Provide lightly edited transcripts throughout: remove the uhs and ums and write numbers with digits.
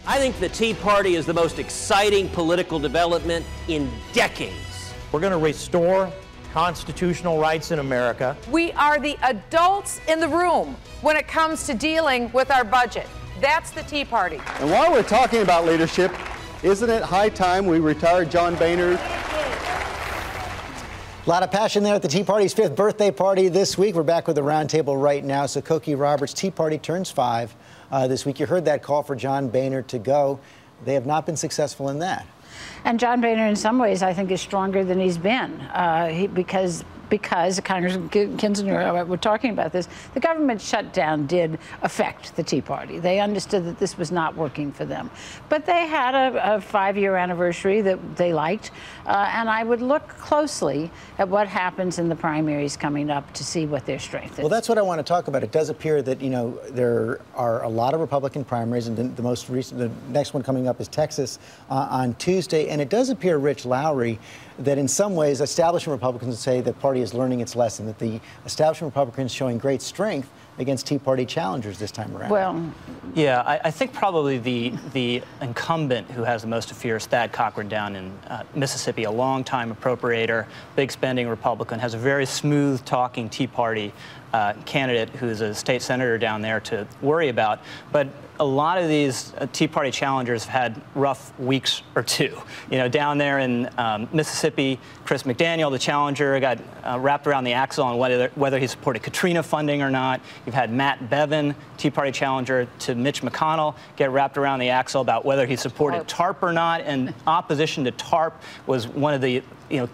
I think the Tea Party is the most exciting political development in decades. We're going to restore constitutional rights in America. We are the adults in the room when it comes to dealing with our budget. That's the Tea Party. And while we're talking about leadership, isn't it high time we retired John Boehner? A lot of passion there at the Tea Party's 5th birthday party this week. We're back with the Roundtable right now. So Cokie Roberts' Tea Party turns 5 this week. You heard that call for John Boehner to go. They have not been successful in that. And John Boehner, in some ways, I think is stronger than he's been because Congressman Kinzinger, we're talking about this, the government shutdown did affect the Tea Party. They understood that this was not working for them. But they had a 5-year anniversary that they liked, and I would look closely at what happens in the primaries coming up to see what their strength is. Well, that's what I want to talk about. It does appear that, you know, there are a lot of Republican primaries, and the most recent, the next one coming up is Texas on Tuesday, and it does appear, Rich Lowry, that in some ways establishment Republicans would say the party is learning its lesson, that the establishment Republicans showing great strength against Tea Party challengers this time around. Well, yeah, I think probably the incumbent who has the most to fear is Thad Cochran down in Mississippi, a longtime appropriator, big spending Republican, has a very smooth talking Tea Party candidate who's a state senator down there to worry about. But a lot of these Tea Party challengers have had rough weeks or two. You know, down there in Mississippi, Chris McDaniel, the challenger, got wrapped around the axle on whether he supported Katrina funding or not. You've had Matt Bevin, Tea Party challenger to Mitch McConnell, get wrapped around the axle about whether he supported TARP or not. And opposition to TARP was one of the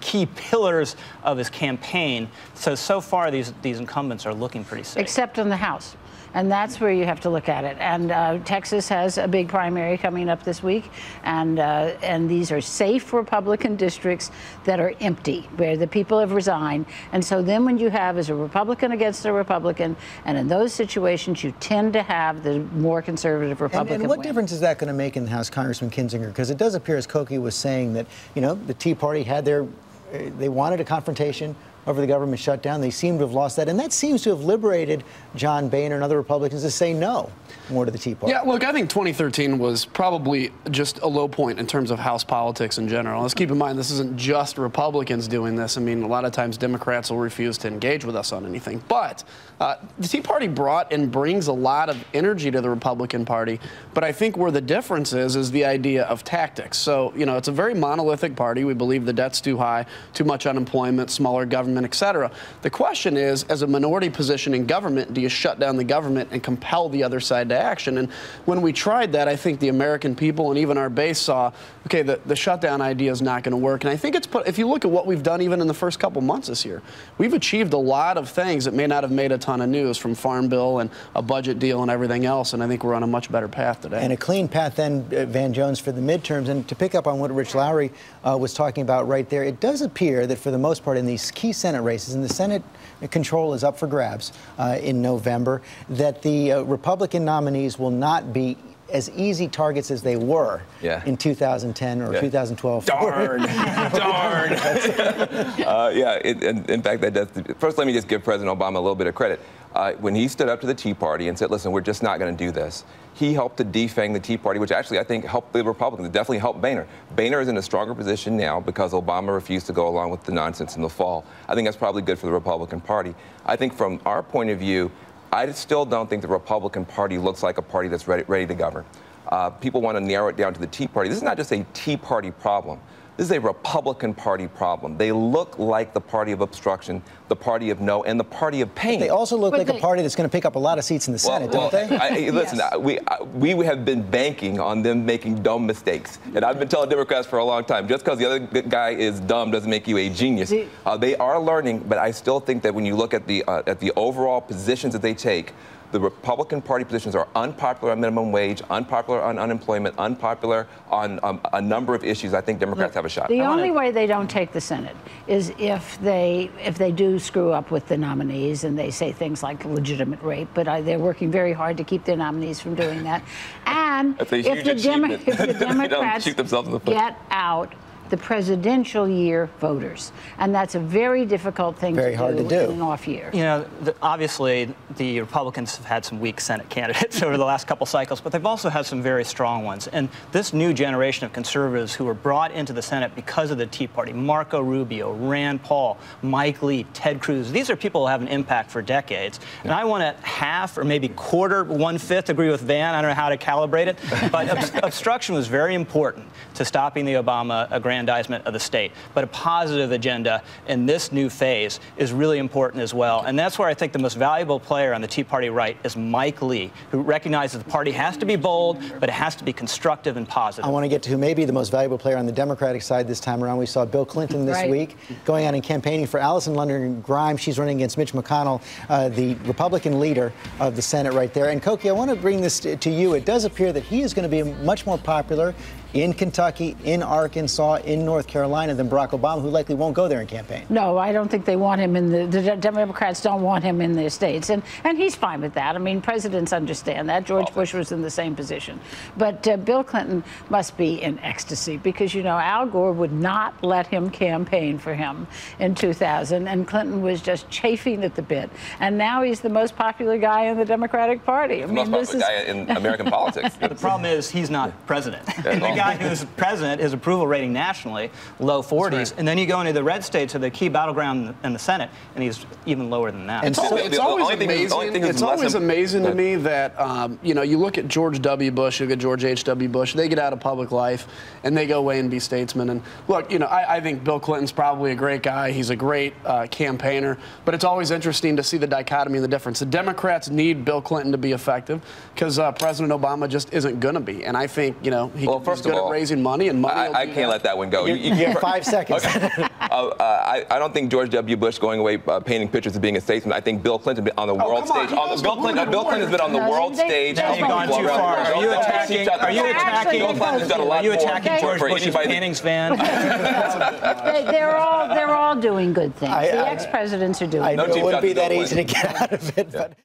key pillars of his campaign. So far, these incumbents are looking pretty safe. Except in the House. And that's where you have to look at it. And Texas has a big primary coming up this week, and these are safe Republican districts that are empty, where the people have resigned. And so then when you have as a Republican against a Republican, and in those situations you tend to have the more conservative Republican And what win. difference is that going to make in the House, Congressman Kinzinger? Because it does appear, as Cokie was saying, that the Tea Party had they wanted a confrontation over the government shutdown. They seem to have lost that, and that seems to have liberated John Boehner and other Republicans to say no more to the Tea Party. Yeah, look, I think 2013 was probably just a low point in terms of House politics in general. Let's keep in mind, this isn't just Republicans doing this. I mean, a lot of times Democrats will refuse to engage with us on anything. But the Tea Party brought and brings a lot of energy to the Republican Party. But I think where the difference is the idea of tactics. So, it's a very monolithic party. We believe the debt's too high, too much unemployment, smaller government, etc. The question is, as a minority position in government, do you shut down the government and compel the other side to action? And when we tried that, I think the American people and even our base saw, okay, the shutdown idea is not going to work. And I think if you look at what we've done even in the first couple months this year, we've achieved a lot of things that may not have made a ton of news, from Farm Bill and a budget deal and everything else. And I think we're on a much better path today. And a clean path then, Van Jones, for the midterms. And to pick up on what Rich Lowry was talking about right there, it does appear that for the most part in these key Senate races, and the Senate control is up for grabs in November, that the Republican nominees will not be as easy targets as they were in 2010 or 2012. Darn. Darn. In fact, that does. First, let me just give President Obama a little bit of credit. When he stood up to the Tea Party and said, listen, we're just not going to do this, he helped to defang the Tea Party, which actually I think helped the Republicans. It definitely helped Boehner. Boehner is in a stronger position now because Obama refused to go along with the nonsense in the fall. I think that's probably good for the Republican Party. I think from our point of view, I still don't think the Republican Party looks like a party that's ready to govern. People want to narrow it down to the Tea Party. This is not just a Tea Party problem. This is a Republican Party problem. They look like the party of obstruction, the party of no, and the party of pain. But they also look like a party that's going to pick up a lot of seats in the Senate, don't they? Listen, we have been banking on them making dumb mistakes. And I've been telling Democrats for a long time, just because the other guy is dumb doesn't make you a genius. They are learning, but I still think that when you look at the overall positions that they take, the Republican Party positions are unpopular on minimum wage, unpopular on unemployment, unpopular on a number of issues. I think Democrats have a shot. The only way they don't take the Senate is if they do screw up with the nominees and they say things like legitimate rape, but they're working very hard to keep their nominees from doing that. And if the Democrats get out the presidential year voters. And that's a very difficult thing Very hard to do in an off year. You know, obviously, the Republicans have had some weak Senate candidates over the last couple cycles, but they've also had some very strong ones. And this new generation of conservatives who were brought into the Senate because of the Tea Party, Marco Rubio, Rand Paul, Mike Lee, Ted Cruz, these are people who have an impact for decades. And I want to half or maybe quarter, 1/5 agree with Van. I don't know how to calibrate it, but obstruction was very important to stopping the Obama aggrandizement of the state. But a positive agenda in this new phase is really important as well. And that's where I think the most valuable player on the Tea Party right is Mike Lee, who recognizes the party has to be bold, but it has to be constructive and positive. I want to get to who may be the most valuable player on the Democratic side this time around. We saw Bill Clinton this week going out and campaigning for Alison London Grimes. She's running against Mitch McConnell, the Republican leader of the Senate right there. And Cokie, I want to bring this to you. It does appear that he is going to be much more popular in Kentucky, in Arkansas, in North Carolina than Barack Obama, who likely won't go there and campaign. No, I don't think they want him in the Democrats don't want him in their states. And he's fine with that. I mean, presidents understand that. George Bush was in the same position. But Bill Clinton must be in ecstasy because, you know, Al Gore would not let him campaign for him in 2000. And Clinton was just chafing at the bit. And now he's the most popular guy in the Democratic Party. I mean, the most popular guy in American politics. The problem is he's not president. The guy who's president, his approval rating nationally, low 40s. Right. And then you go into the red states, or the key battleground in the Senate, and he's even lower than that. And it's always amazing to me that, you know, you look at George W. Bush, you look at George H.W. Bush, they get out of public life, and they go away and be statesmen. And look, you know, I think Bill Clinton's probably a great guy. He's a great campaigner. But it's always interesting to see the dichotomy and the difference. The Democrats need Bill Clinton to be effective because President Obama just isn't going to be. And I think, you know, he's good at raising money, and money I can't let that one go. You have 5 seconds. Okay. I don't think George W. Bush going away painting pictures of being a statesman. I think Bill Clinton on the world stage. Bill Clinton's been on the world stage. Now you've gone too far. Are you attacking George Bush's paintings, Van? They're all doing good things. The ex-presidents are doing. I know it wouldn't be that easy to get out of it, but.